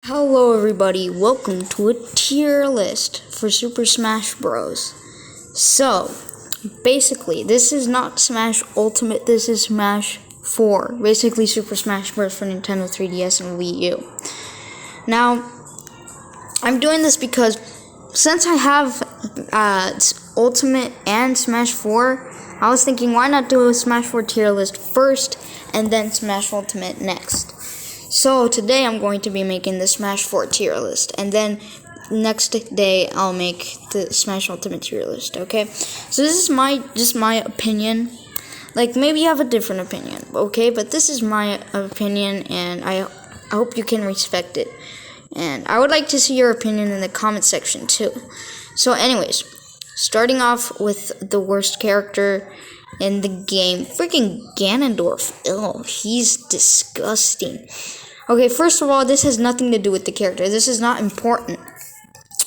Hello everybody, welcome to a tier list for Super Smash Bros. So, basically, this is not Smash Ultimate, this is Smash 4. Basically, Super Smash Bros. For Nintendo 3DS and Wii U. Now, I'm doing this because since I have Ultimate and Smash 4, I was thinking why not do a Smash 4 tier list first and then Smash Ultimate next. So today I'm going to be making the Smash 4 tier list, and then next day I'll make the Smash Ultimate tier list, okay? So this is just my opinion. Like, maybe you have a different opinion, okay? But this is my opinion, and I hope you can respect it. And I would like to see your opinion in the comment section, too. So anyways, starting off with the worst character in the game, freaking Ganondorf. Oh, he's disgusting. Okay, first of all, this has nothing to do with the character. This is not important.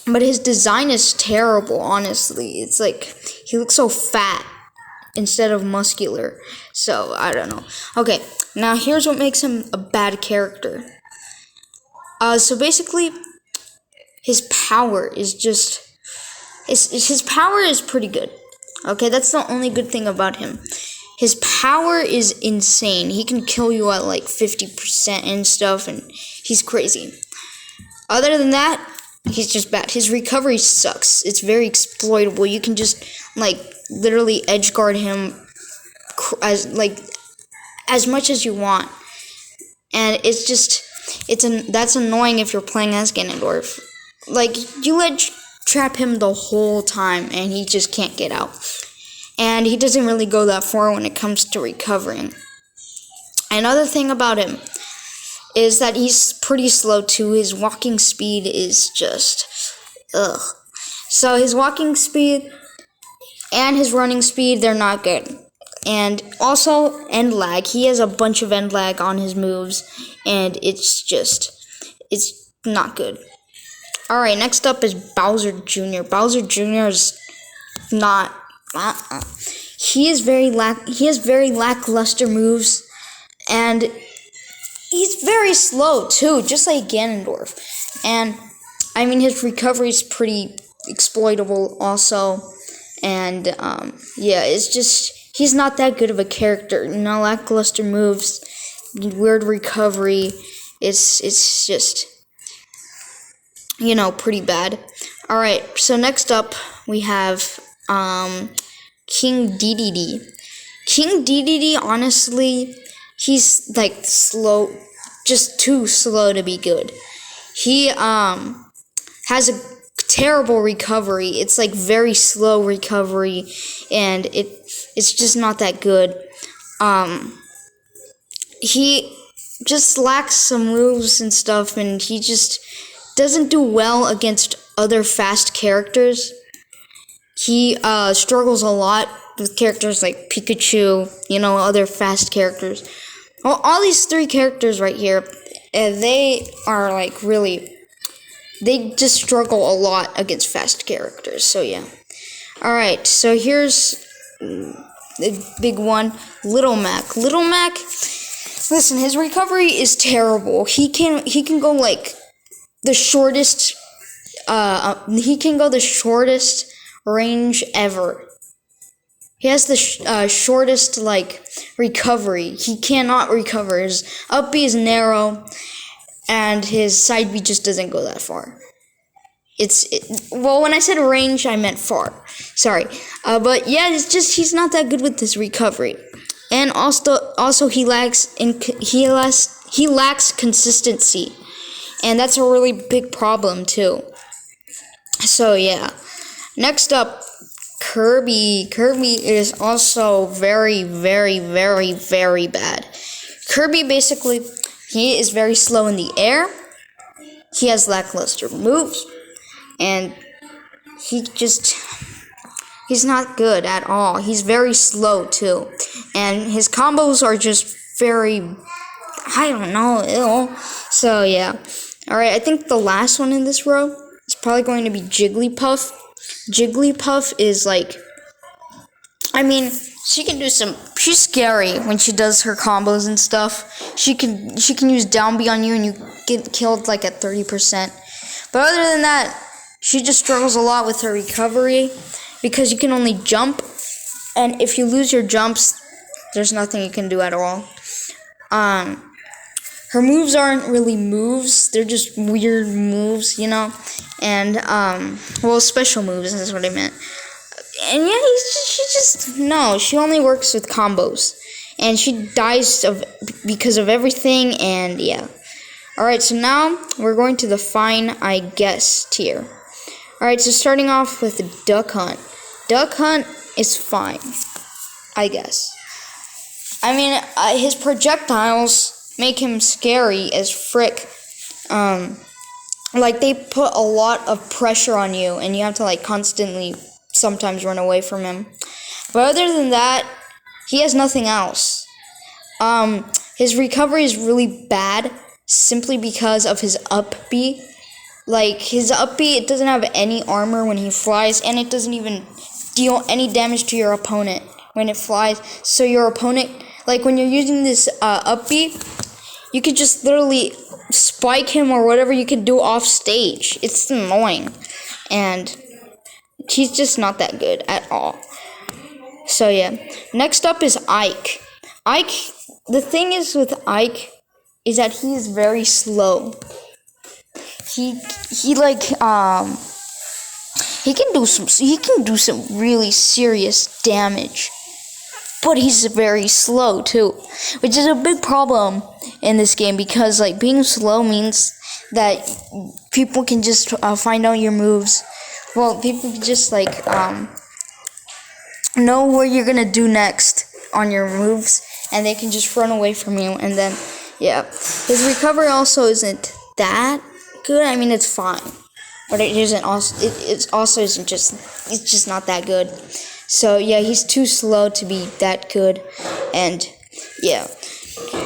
But his design is terrible, honestly. It's like, he looks so fat instead of muscular. So, I don't know. Okay, now here's what makes him a bad character. So basically, his power is just... His power is pretty good. Okay, that's the only good thing about him. His power is insane. He can kill you at like 50% and stuff, and he's crazy. Other than that, he's just bad. His recovery sucks. It's very exploitable. You can just like literally edge guard him as much as you want, and that's annoying if you're playing as Ganondorf. Like, you edge trap him the whole time, and he just can't get out. And he doesn't really go that far when it comes to recovering. Another thing about him is that he's pretty slow too. His walking speed is just, ugh. So his walking speed and his running speed, they're not good. And also end lag. He has a bunch of end lag on his moves, and it's not good. Alright, next up is Bowser Jr. Bowser Jr. is not... He has very lackluster moves, and he's very slow too, just like Ganondorf. And I mean, his recovery is pretty exploitable also, and yeah, it's just he's not that good of a character. Lackluster moves, weird recovery. It's just pretty bad. All right, so next up we have King Dedede. King Dedede, honestly, he's like slow, just too slow to be good. He has a terrible recovery. It's like very slow recovery, and it's just not that good. He just lacks some moves and stuff, and he just doesn't do well against other fast characters. He struggles a lot with characters like Pikachu, other fast characters. Well, all these three characters right here, they are like they just struggle a lot against fast characters. So yeah. Alright, so here's the big one, Little Mac. Little Mac, listen, his recovery is terrible. He can go like the shortest, he can go the shortest range ever. He has the shortest recovery. He cannot recover. His up B is narrow, and his side B just doesn't go that far. Well, when I said range, I meant far. Sorry, but yeah, he's not that good with his recovery, and also he lacks consistency, and that's a really big problem too. So yeah. Next up, Kirby. Kirby is also very, very, very, very bad. Kirby, basically, he is very slow in the air. He has lackluster moves. And he's not good at all. He's very slow, too. And his combos are just very, I don't know, ill. So, yeah. Alright, I think the last one in this row is probably going to be Jigglypuff. Jigglypuff is she can do some she's scary when she does her combos and stuff. She can use down B on you and you get killed like at 30%. But other than that, she just struggles a lot with her recovery because you can only jump, and if you lose your jumps, there's nothing you can do at all. Her moves aren't really moves, they're just weird moves, you know? And, well, special moves is what I meant. And yeah, she only works with combos. And she dies because of everything, and yeah. Alright, so now we're going to the fine, I guess, tier. Alright, so starting off with Duck Hunt. Duck Hunt is fine, I guess. I mean, his projectiles make him scary as frick. Like, they put a lot of pressure on you, and you have to, like, constantly sometimes run away from him. But other than that, he has nothing else. His recovery is really bad, simply because of his up B. Like, his up B, it doesn't have any armor when he flies, and it doesn't even deal any damage to your opponent when it flies. So your opponent, like, when you're using this up B, you could just literally spike him or whatever you could do off stage. It's annoying. And he's just not that good at all. So yeah. Next up is Ike. Ike, the thing is with Ike is that he is very slow. He can do some really serious damage. But he's very slow too, which is a big problem in this game because, like, being slow means that people can just find out your moves. Well, people can just, like, know what you're gonna do next on your moves, and they can just run away from you, and then, yeah. His recovery also isn't that good. I mean, it's fine, but it's just not that good. So yeah, he's too slow to be that good, and yeah.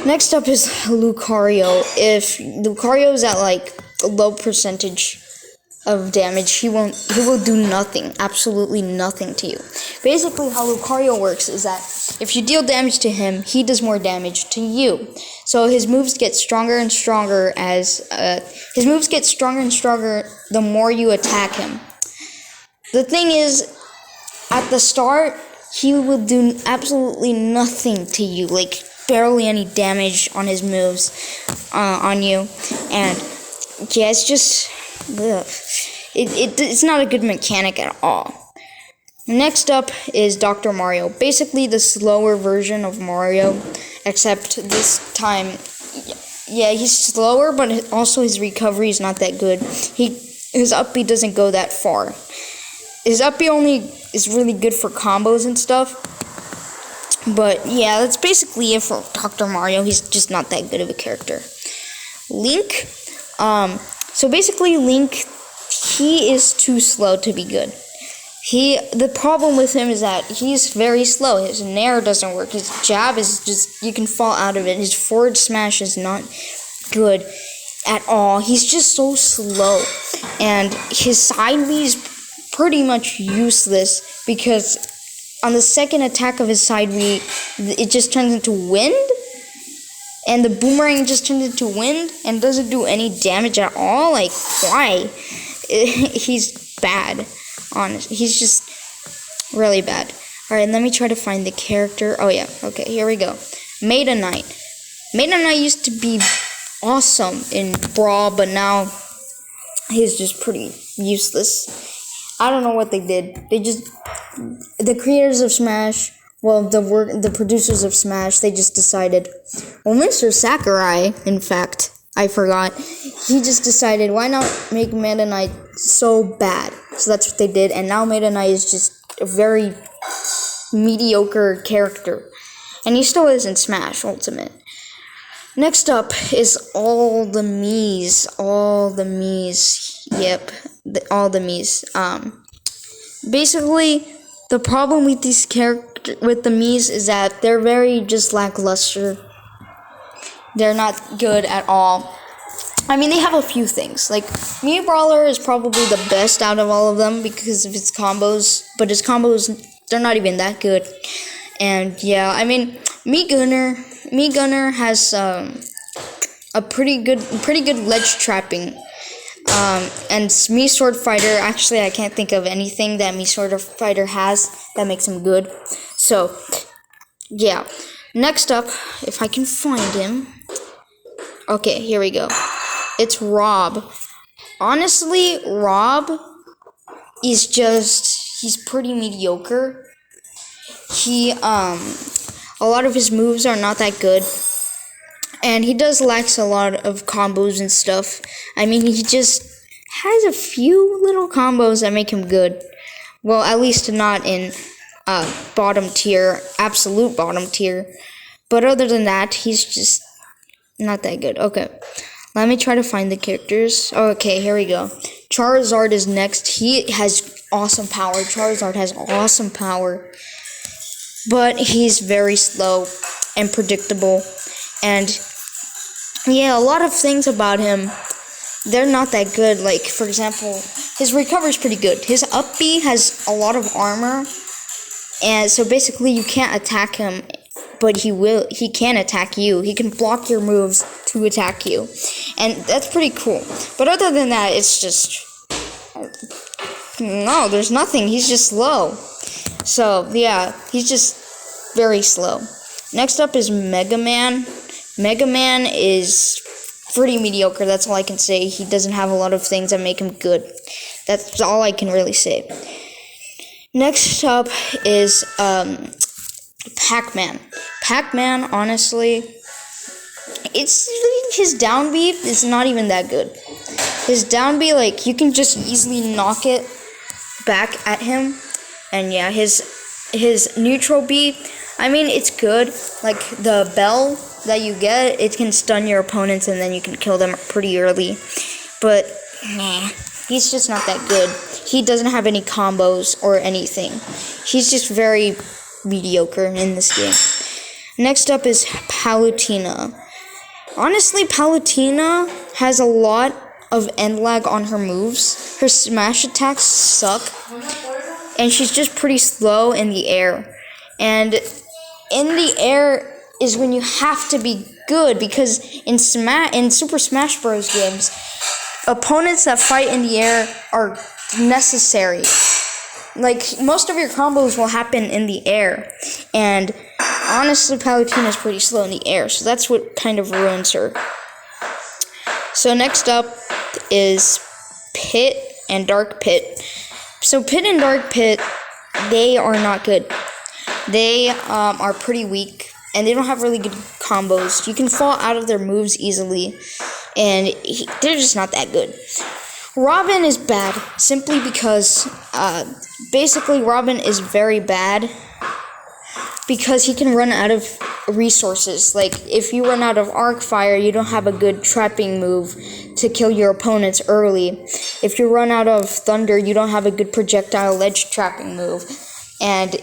Next up is Lucario. If Lucario is at like a low percentage of damage, he will do nothing, absolutely nothing to you. Basically, how Lucario works is that if you deal damage to him, he does more damage to you. So his moves get stronger and stronger the more you attack him. The thing is, at the start, he will do absolutely nothing to you, like barely any damage on his moves on you, and yeah, it's just it's not a good mechanic at all. Next up is Dr. Mario, basically the slower version of Mario, except this time, yeah, he's slower, but also his recovery is not that good. His up B doesn't go that far. His up B only is really good for combos and stuff. But yeah, that's basically it for Dr. Mario. He's just not that good of a character. Link. So basically Link, he is too slow to be good. The problem with him is that he's very slow. His nair doesn't work. His jab is just, you can fall out of it. His forward smash is not good at all. He's just so slow. And his side B is pretty much useless because on the second attack of his side B, it just turns into wind, and the boomerang just turns into wind and doesn't do any damage at all. Like, why? He's bad, honestly. He's just really bad. Alright, let me try to find the character. Oh yeah, okay, here we go. Meta Knight. Meta Knight used to be awesome in Brawl, but now he's just pretty useless. I don't know what they did. The creators of Smash, well, the producers of Smash, they just decided, well, Mr. Sakurai, in fact, I forgot, he just decided, why not make Meta Knight so bad? So that's what they did, and now Meta Knight is just a very mediocre character. And he still is in Smash Ultimate. Next up is all the Miis. Yep, all the Miis. Basically, the problem with these with the Miis is that they're very just lackluster. They're not good at all. I mean, they have a few things. Like, Mii Brawler is probably the best out of all of them because of its combos, but his combos, they're not even that good. And yeah, I mean, Me Gunner has a pretty good ledge trapping. And Me Sword Fighter, actually I can't think of anything that Me Sword Fighter has that makes him good. So yeah, next up, if I can find him. Okay, here we go. It's Rob. Honestly, Rob is he's pretty mediocre. A lot of his moves are not that good. And he lacks a lot of combos and stuff. I mean, he just has a few little combos that make him good. Well, at least not in bottom tier, absolute bottom tier. But other than that, he's just not that good. Okay, let me try to find the characters. Okay, here we go. Charizard is next. He has awesome power. Charizard has awesome power. But he's very slow and predictable. And yeah, a lot of things about him, they're not that good. Like, for example, his recovery is pretty good. His up B has a lot of armor. And so basically you can't attack him, but he can attack you. He can block your moves to attack you. And that's pretty cool. But other than that, it's just, no, there's nothing. He's just slow. So yeah, he's just very slow. Next up is Mega Man. Mega Man is pretty mediocre. That's all I can say. He doesn't have a lot of things that make him good. That's all I can really say. Next up is Pac-Man. Pac-Man, honestly, his down B is not even that good. His down B, like, you can just easily knock it back at him. And yeah, his neutral B, I mean, it's good. Like, the bell that you get, it can stun your opponents and then you can kill them pretty early. But, nah, he's just not that good. He doesn't have any combos or anything. He's just very mediocre in this game. Next up is Palutena. Honestly, Palutena has a lot of end lag on her moves. Her smash attacks suck. And she's just pretty slow in the air. And in the air is when you have to be good, because in Super Smash Bros. Games, opponents that fight in the air are necessary. Like, most of your combos will happen in the air. And honestly, Palutena is pretty slow in the air, so that's what kind of ruins her. So next up is Pit and Dark Pit. So Pit and Dark Pit, they are not good. They are pretty weak, and they don't have really good combos. You can fall out of their moves easily, and they're just not that good. Robin is bad, simply because, basically Robin is very bad because he can run out of resources. Like, if you run out of Arc Fire, you don't have a good trapping move to kill your opponents early. If you run out of Thunder, you don't have a good projectile ledge trapping move. And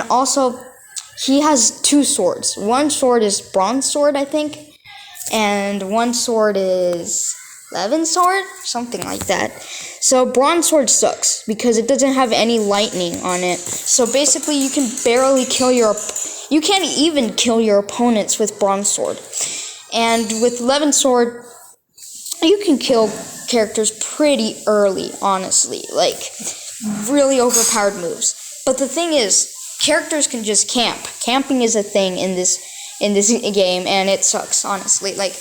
also, he has two swords. One sword is Bronze Sword, I think, and one sword is Levin Sword, something like that. So Bronze Sword sucks because it doesn't have any lightning on it. So basically, you can barely you can't even kill your opponents with Bronze Sword. And with Levin Sword, you can kill characters pretty early, honestly, like really overpowered moves. But the thing is, characters can just camp. Camping is a thing in this game, and it sucks, honestly. Like,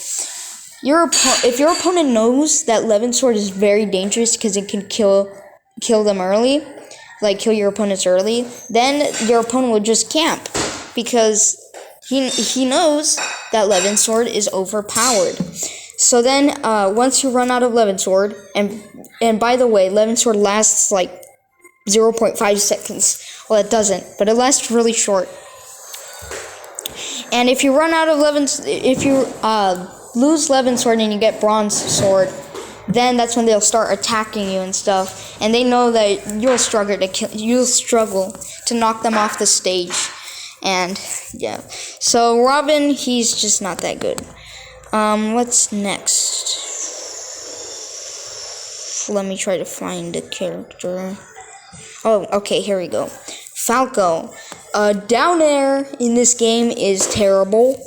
if your opponent knows that Levin Sword is very dangerous because it can kill them early, like kill your opponents early, then your opponent will just camp because he knows that Levin Sword is overpowered. So then, once you run out of Levin Sword, and by the way, Levin Sword lasts like 0.5 seconds. Well, it doesn't, but it lasts really short. And if you run out of if you lose Levin Sword and you get Bronze Sword, then that's when they'll start attacking you and stuff. And they know that you'll struggle to knock them off the stage. And yeah, so Robin, he's just not that good. What's next? Let me try to find a character. Oh, okay, here we go. Falco. Down air in this game is terrible.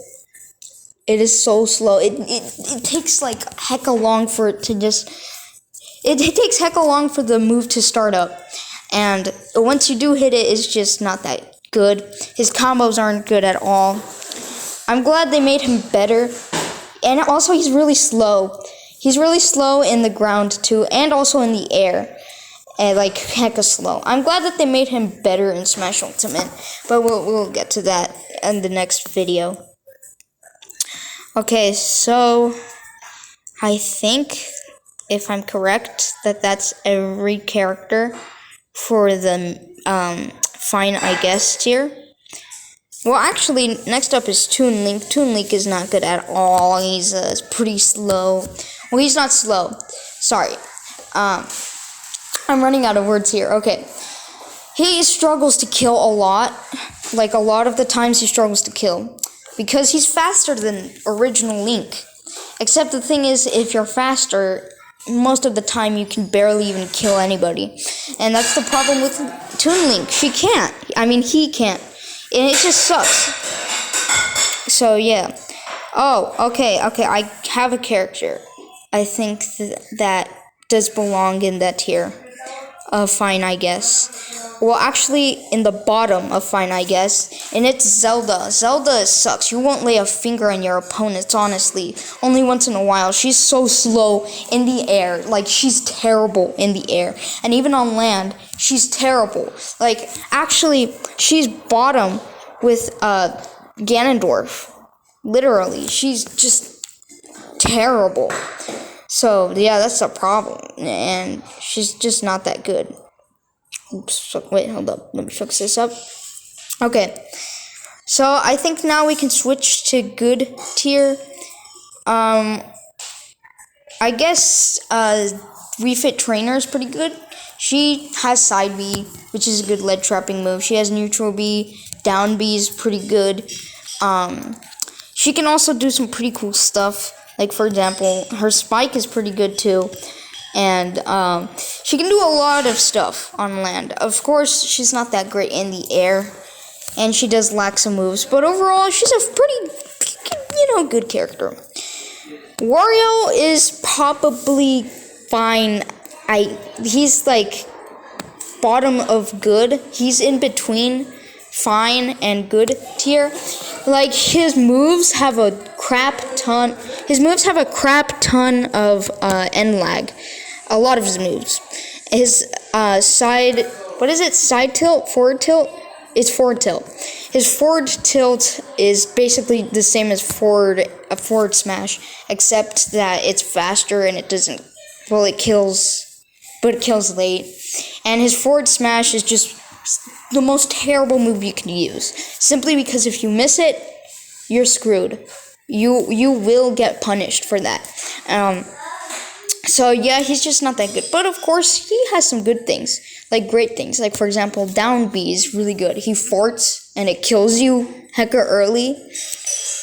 It is so slow. It takes like hecka long for it to just... It takes hecka long for the move to start up. And once you do hit it, it's just not that good. His combos aren't good at all. I'm glad they made him better. And also, he's really slow. He's really slow in the ground, too. And also in the air. And like, hecka slow. I'm glad that they made him better in Smash Ultimate. But we'll get to that in the next video. Okay, so I think, if I'm correct, that's every character for the Fine I Guess tier. Well, actually, next up is Toon Link. Toon Link is not good at all. He's pretty slow. Well, he's not slow. Sorry. I'm running out of words here. Okay. He struggles to kill a lot. Like, a lot of the times he struggles to kill. Because he's faster than original Link. Except the thing is, if you're faster, most of the time you can barely even kill anybody. And that's the problem with Toon Link. She can't. I mean, he can't. And it just sucks. So, yeah. Oh, okay. I have a character. I think that does belong in that tier of Fine, I guess. Well, actually, in the bottom of Fine, I guess. And it's Zelda. Zelda sucks. You won't lay a finger on your opponents, honestly. Only once in a while. She's so slow in the air. Like, she's terrible in the air. And even on land, she's terrible. Like, actually, she's bottom with Ganondorf. Literally. She's just terrible. So, yeah, that's the problem. And she's just not that good. Oops, wait, hold up. Let me fix this up. Okay. So, I think now we can switch to good tier. I guess, Refit Trainer is pretty good. She has Side B, which is a good lead trapping move. She has Neutral B. Down B is pretty good. She can also do some pretty cool stuff. Like, for example, her Spike is pretty good, too. And she can do a lot of stuff on land. Of course, she's not that great in the air. And she does lack some moves. But overall, she's a pretty, good character. Wario is probably fine. He's, like, bottom of good. He's in between fine and good tier. Like, his moves have a crap ton of end lag. A lot of his moves. His side tilt, forward tilt? It's forward tilt. His forward tilt is basically the same as a forward smash, except that it's faster and it doesn't, well, it kills late. And his forward smash is just the most terrible move you can use. Simply because if you miss it, you're screwed. You will get punished for that. So yeah, he's just not that good. But of course, he has some good things. Like great things. Like for example, down B is really good. He farts and it kills you hecka early.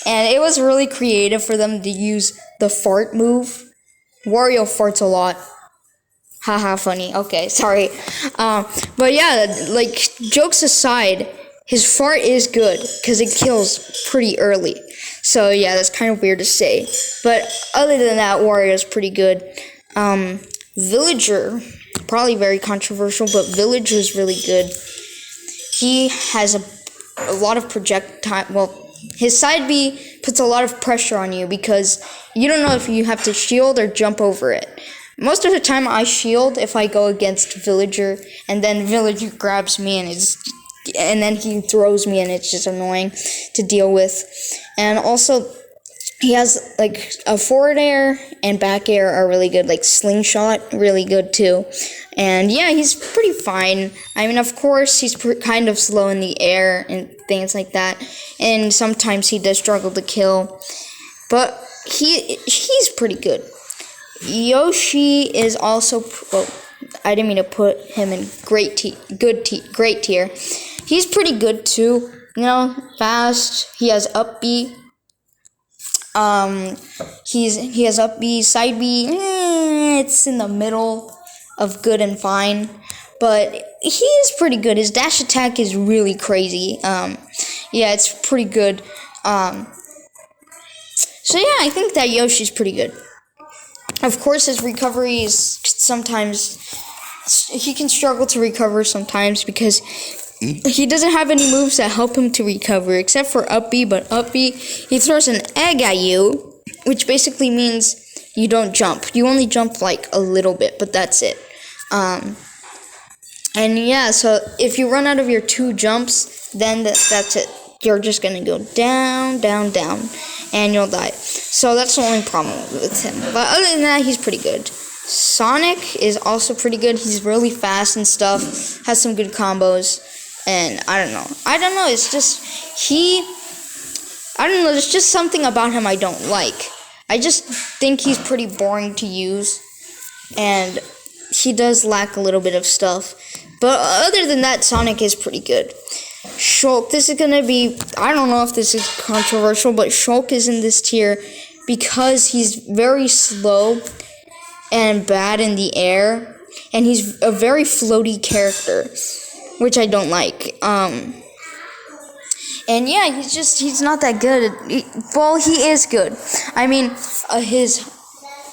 And it was really creative for them to use the fart move. Wario farts a lot. Haha, funny. Okay, sorry. But yeah, like jokes aside, his fart is good because it kills pretty early. So yeah, that's kind of weird to say. But other than that, Wario's pretty good. Villager, probably very controversial, but Villager's really good. He has a lot of projectile. Well, his side B puts a lot of pressure on you because you don't know if you have to shield or jump over it. Most of the time, I shield if I go against Villager, and then Villager grabs me and then he throws me, and it's just annoying to deal with. And also, he has like a forward air and back air are really good. Like slingshot, really good too. And yeah, he's pretty fine. I mean, of course, he's kind of slow in the air and things like that. And sometimes he does struggle to kill, but he's pretty good. Yoshi is also. Well, I didn't mean to put him in great tier. He's pretty good too. Fast. He has up B. He has up B, side B. It's in the middle of good and fine. but he is pretty good. His dash attack is really crazy. Yeah, it's pretty good. So yeah, I think that Yoshi's pretty good. Of course, his recovery is sometimes, he can struggle to recover sometimes because he doesn't have any moves that help him to recover, except for up B, but up B, he throws an egg at you, which basically means you don't jump. You only jump like a little bit, but that's it. And yeah, so if you run out of your 2 jumps, then that's it. You're just gonna go down, down, down, and you'll die. So that's the only problem with him. But other than that, he's pretty good. Sonic is also pretty good. He's really fast and stuff, has some good combos, and I don't know, it's just, there's just something about him I don't like. I just think he's pretty boring to use, and he does lack a little bit of stuff. But other than that, Sonic is pretty good. Shulk, this is gonna be, I don't know if this is controversial, but Shulk is in this tier because he's very slow and bad in the air, and he's a very floaty character, which I don't like. And yeah, he's not that good. Well, he is good. I mean,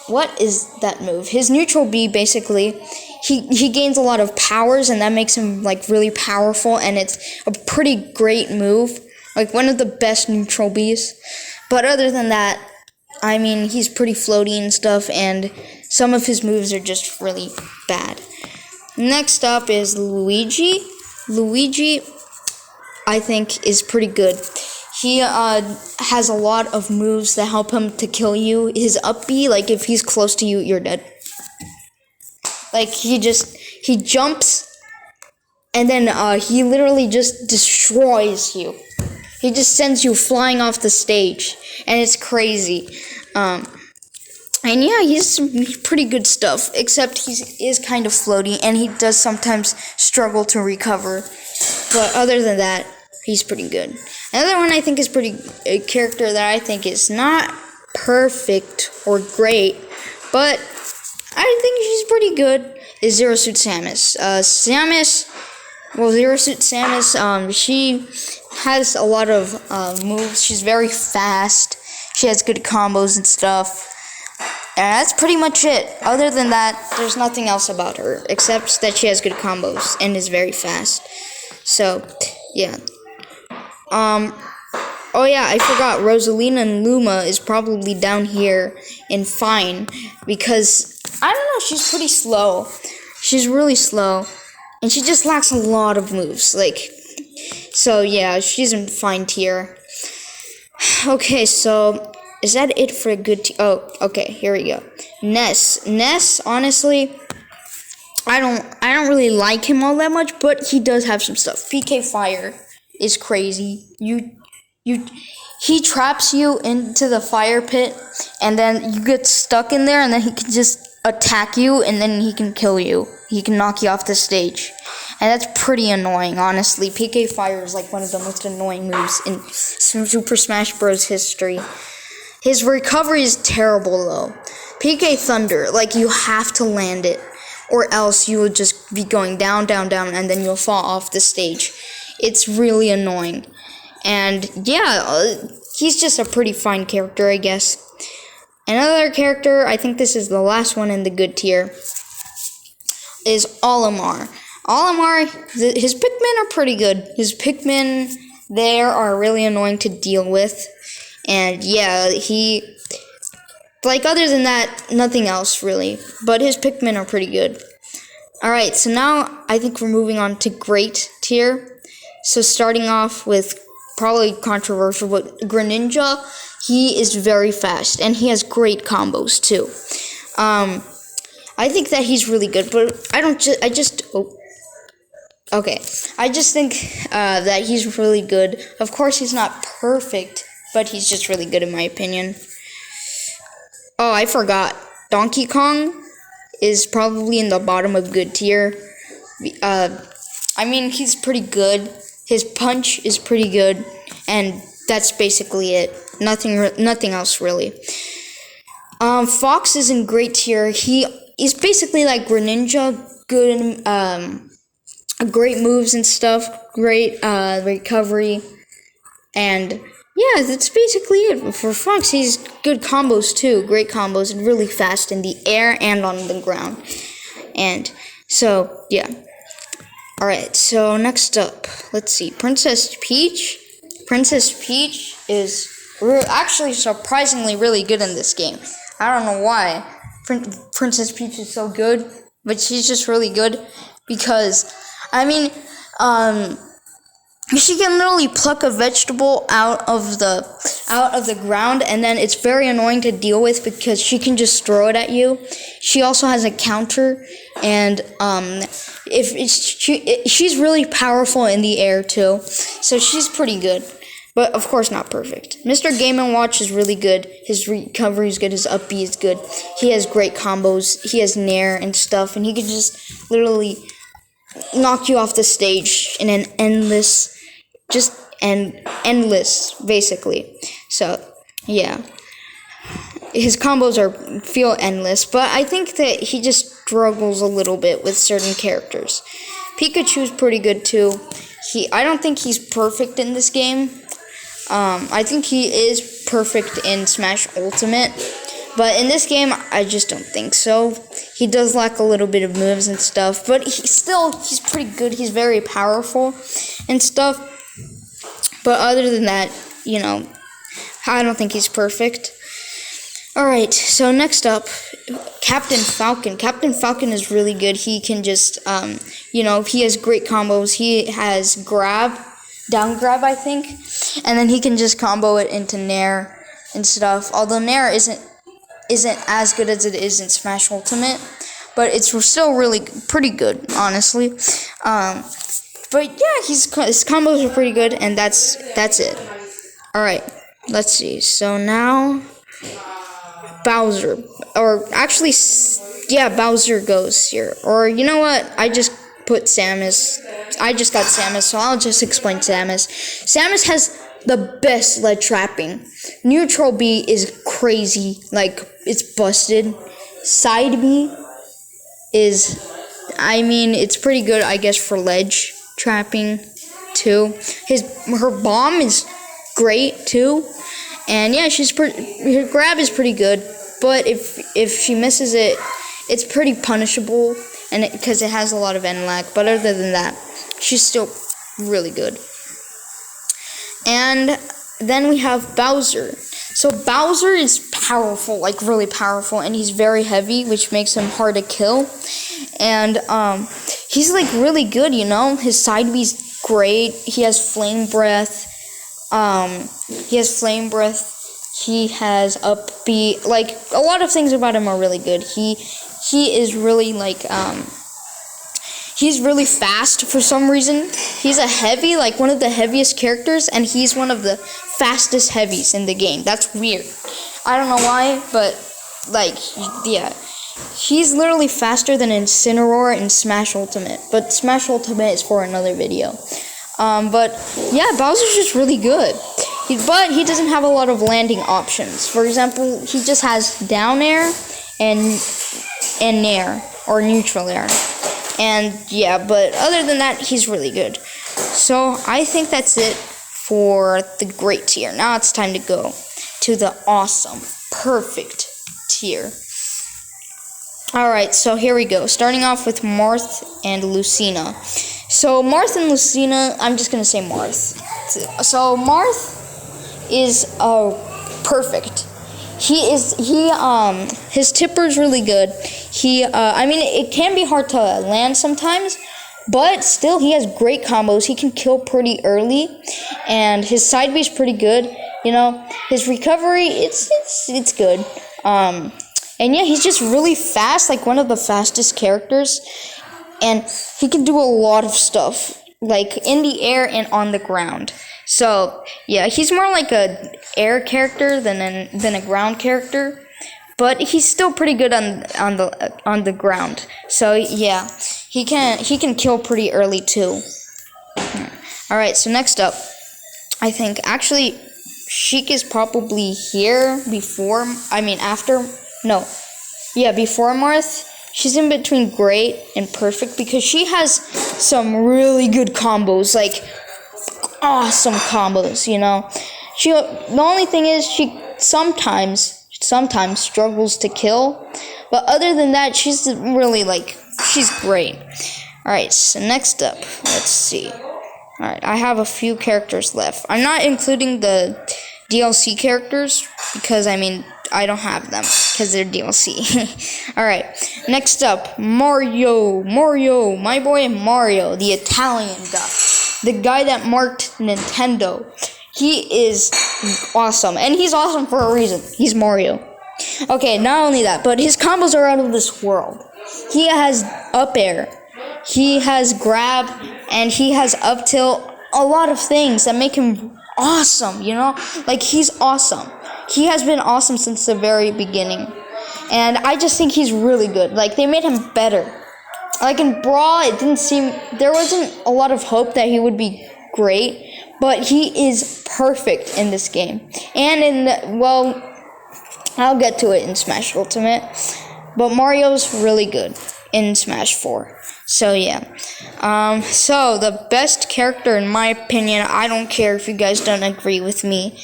what is that move? His neutral B, basically, he gains a lot of powers, and that makes him, like, really powerful, and it's a pretty great move. Like, one of the best neutral Bs. But other than that, I mean, he's pretty floaty and stuff, and some of his moves are just really bad. Next up is Luigi. Luigi, I think, is pretty good. He has a lot of moves that help him to kill you. His up B, like, if he's close to you, you're dead. Like, he jumps, and then he literally just destroys you. He just sends you flying off the stage, and it's crazy. And yeah, he's pretty good stuff, except he is kind of floaty, and he does sometimes struggle to recover. But other than that, he's pretty good. Another one I think is a character that I think is not perfect or great, but I think she's pretty good, is Zero Suit Samus. Zero Suit Samus, she has a lot of moves. She's very fast. She has good combos and stuff. And that's pretty much it. Other than that, there's nothing else about her, except that she has good combos and is very fast. So, yeah. Oh yeah, I forgot, Rosalina and Luma is probably down here in fine, because, I don't know, she's pretty slow. She's really slow, and she just lacks a lot of moves, like, so yeah, she's in fine tier. Okay, so, is that it for a good tier? Oh, okay, here we go. Ness, honestly, I don't really like him all that much, but he does have some stuff. PK Fire is crazy. He traps you into the fire pit, and then you get stuck in there, and then he can just attack you, and then he can kill you. He can knock you off the stage. And that's pretty annoying, honestly. PK Fire is like one of the most annoying moves in Super Smash Bros. History. His recovery is terrible, though. PK Thunder, like, you have to land it, or else you will just be going down, down, down, and then you'll fall off the stage. It's really annoying. And yeah, he's just a pretty fine character, I guess. Another character, I think this is the last one in the good tier, is Olimar. Olimar, his Pikmin are pretty good. His Pikmin, they are really annoying to deal with. And yeah, other than that, nothing else really. But his Pikmin are pretty good. Alright, so now I think we're moving on to great tier. So starting off with probably controversial, but Greninja, he is very fast, and he has great combos too. I think that he's really good, but I just think that he's really good. Of course, he's not perfect, but he's just really good in my opinion. Oh, I forgot. Donkey Kong is probably in the bottom of good tier. I mean, he's pretty good. His punch is pretty good, and that's basically it. Nothing else really. Fox is in great tier. He is basically like Greninja, good great moves and stuff, great recovery, and yeah, that's basically it for Fox. He's good combos too, great combos, and really fast in the air and on the ground. And so yeah. Alright, so next up, let's see, Princess Peach. Princess Peach is actually surprisingly really good in this game. I don't know why Princess Peach is so good, but she's just really good because, I mean, she can literally pluck a vegetable out of the ground, and then it's very annoying to deal with because she can just throw it at you. She also has a counter, and she's really powerful in the air too, so she's pretty good, but of course not perfect. Mr. Game & Watch is really good. His recovery is good. His up B is good. He has great combos. He has Nair and stuff, and he can just literally knock you off the stage in an endless basically. So yeah, his combos feel endless, but I think that he just struggles a little bit with certain characters. Pikachu's pretty good too. I don't think he's perfect in this game. I think he is perfect in Smash Ultimate, but in this game, I just don't think so. He does lack a little bit of moves and stuff, but he's pretty good. He's very powerful and stuff. But other than that, you know, I don't think he's perfect. Alright, so next up, Captain Falcon. Captain Falcon is really good. He can just, he has great combos. He has down grab, I think. And then he can just combo it into Nair and stuff. Although Nair isn't as good as it is in Smash Ultimate, but it's still really pretty good, honestly. But yeah, his combos are pretty good, and that's it. Alright, let's see. So now Bowser. Or actually, yeah, Bowser goes here. Or you know what? I just put Samus. I just got Samus, so I'll just explain Samus. Samus has the best lead trapping. Neutral B is crazy. Like, it's busted. Side B is, it's pretty good, I guess, for ledge trapping too. Her bomb is great too, and yeah, her grab is pretty good, but if she misses it, it's pretty punishable, and because it has a lot of end lag. But other than that, she's still really good. And then we have Bowser. So Bowser is powerful, like really powerful, and he's very heavy, which makes him hard to kill. And he's like really good, you know. His side B's great. He has flame breath. He has up B. Like, a lot of things about him are really good. He is really like he's really fast for some reason. He's a heavy, like one of the heaviest characters, and he's one of the fastest heavies in the game. That's weird. I don't know why, but like, yeah. He's literally faster than Incineroar in Smash Ultimate, but Smash Ultimate is for another video. But yeah, Bowser's just really good. But he doesn't have a lot of landing options. For example, he just has down air and nair, or neutral air. And yeah, but other than that, he's really good. So I think that's it for the great tier. Now it's time to go to the awesome, perfect tier. Alright, so here we go. Starting off with Marth and Lucina. So Marth and Lucina, I'm just going to say Marth. So Marth is perfect. His tipper's really good. It can be hard to land sometimes, but still he has great combos. He can kill pretty early, and his side B's pretty good. You know, his recovery, it's good. And yeah, he's just really fast, like one of the fastest characters, and he can do a lot of stuff, like in the air and on the ground. So yeah, he's more like a air character than a ground character, but he's still pretty good on the ground. So yeah, he can kill pretty early too. All right, so next up, I think actually Sheik is probably here before Marth. She's in between great and perfect because she has some really good combos, like awesome combos, you know. The only thing is she sometimes struggles to kill, but other than that, she's really she's great. Alright, so next up, let's see. Alright, I have a few characters left. I'm not including the DLC characters because I don't have them because they're DLC. Alright, next up, Mario, my boy Mario, the Italian guy. The guy that marked Nintendo. He is awesome, and he's awesome for a reason. He's Mario. Okay, not only that, but his combos are out of this world. He has up air, he has grab, and he has up tilt. A lot of things that make him awesome, you know? He's awesome. He has been awesome since the very beginning. And I just think he's really good. They made him better. In Brawl, there wasn't a lot of hope that he would be great, but he is perfect in this game. And I'll get to it in Smash Ultimate, but Mario's really good in Smash 4. So yeah. So the best character in my opinion, I don't care if you guys don't agree with me,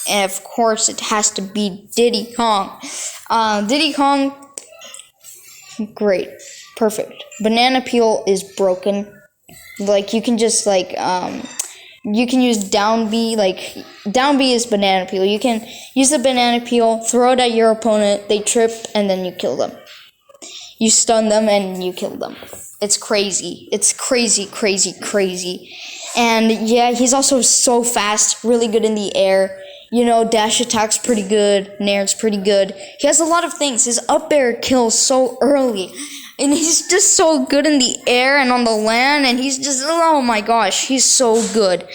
and of course it has to be Diddy Kong. Diddy Kong, great, perfect. Banana Peel is broken. You can just you can use down B. Down B is banana peel. You can use the banana peel, throw it at your opponent, they trip, and then you kill them. You stun them and you kill them. It's crazy. It's crazy. And yeah, he's also so fast, really good in the air. You know, dash attack's pretty good, nair's pretty good. He has a lot of things. His up air kills so early. And he's just so good in the air and on the land, and he's just, oh my gosh, he's so good.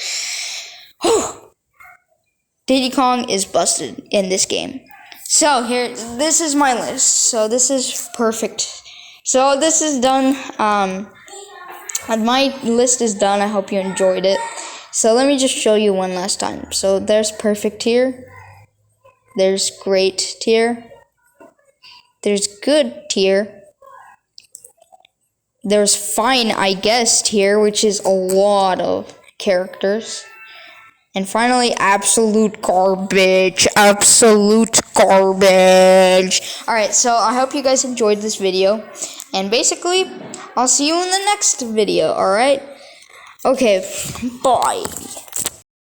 Diddy Kong is busted in this game. So this is my list. So this is perfect. So this is done. My list is done. I hope you enjoyed it. So let me just show you one last time. So there's perfect tier. There's great tier. There's good tier. There's fine, I guess, tier, which is a lot of characters. And finally, absolute garbage. Absolute garbage. Alright, so I hope you guys enjoyed this video. And basically, I'll see you in the next video, alright? Okay, bye.